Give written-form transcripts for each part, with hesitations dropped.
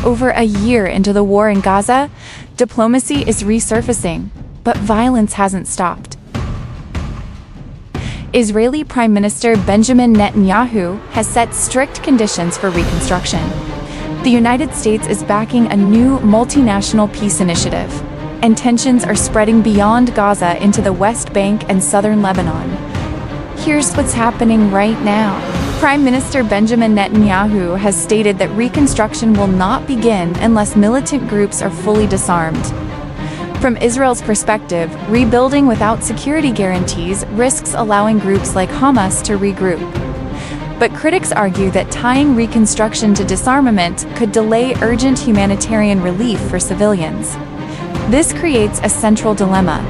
Over a year into the war in Gaza, diplomacy is resurfacing, but violence hasn't stopped. Israeli Prime Minister Benjamin Netanyahu has set strict conditions for reconstruction. The United States is backing a new multinational peace initiative, and tensions are spreading beyond Gaza into the West Bank and southern Lebanon. Here's what's happening right now. Prime Minister Benjamin Netanyahu has stated that reconstruction will not begin unless militant groups are fully disarmed. From Israel's perspective, rebuilding without security guarantees risks allowing groups like Hamas to regroup. But critics argue that tying reconstruction to disarmament could delay urgent humanitarian relief for civilians. This creates a central dilemma: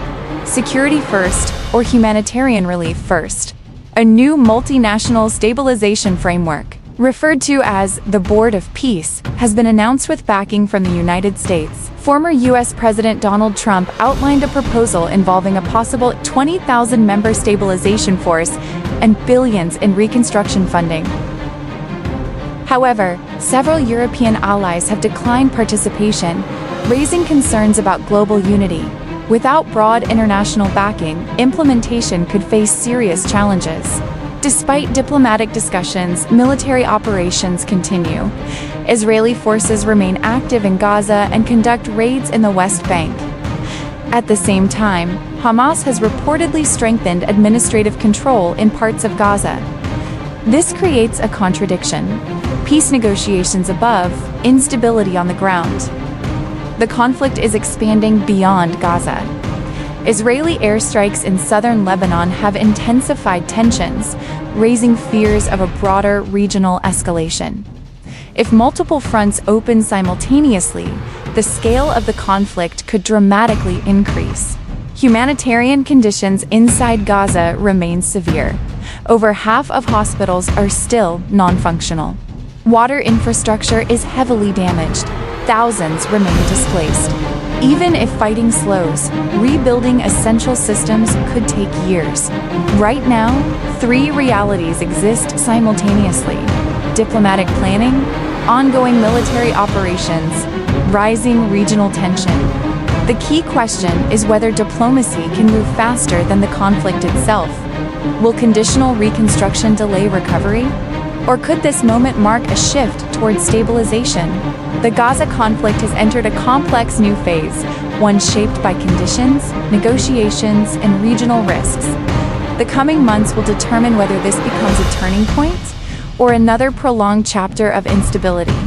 security first or humanitarian relief first? A new multinational stabilization framework, referred to as the Board of Peace, has been announced with backing from the United States. Former U.S. President Donald Trump outlined a proposal involving a possible 20,000-member stabilization force and billions in reconstruction funding. However, several European allies have declined participation, raising concerns about global unity. Without broad international backing, implementation could face serious challenges. Despite diplomatic discussions, military operations continue. Israeli forces remain active in Gaza and conduct raids in the West Bank. At the same time, Hamas has reportedly strengthened administrative control in parts of Gaza. This creates a contradiction: peace negotiations above, instability on the ground. The conflict is expanding beyond Gaza. Israeli airstrikes in southern Lebanon have intensified tensions, raising fears of a broader regional escalation. If multiple fronts open simultaneously, the scale of the conflict could dramatically increase. Humanitarian conditions inside Gaza remain severe. Over half of hospitals are still non-functional. Water infrastructure is heavily damaged. Thousands remain displaced. Even if fighting slows, rebuilding essential systems could take years. Right now, three realities exist simultaneously: diplomatic planning, ongoing military operations, rising regional tension. The key question is whether diplomacy can move faster than the conflict itself. Will conditional reconstruction delay recovery? Or could this moment mark a shift towards stabilization? The Gaza conflict has entered a complex new phase, one shaped by conditions, negotiations, and regional risks. The coming months will determine whether this becomes a turning point or another prolonged chapter of instability.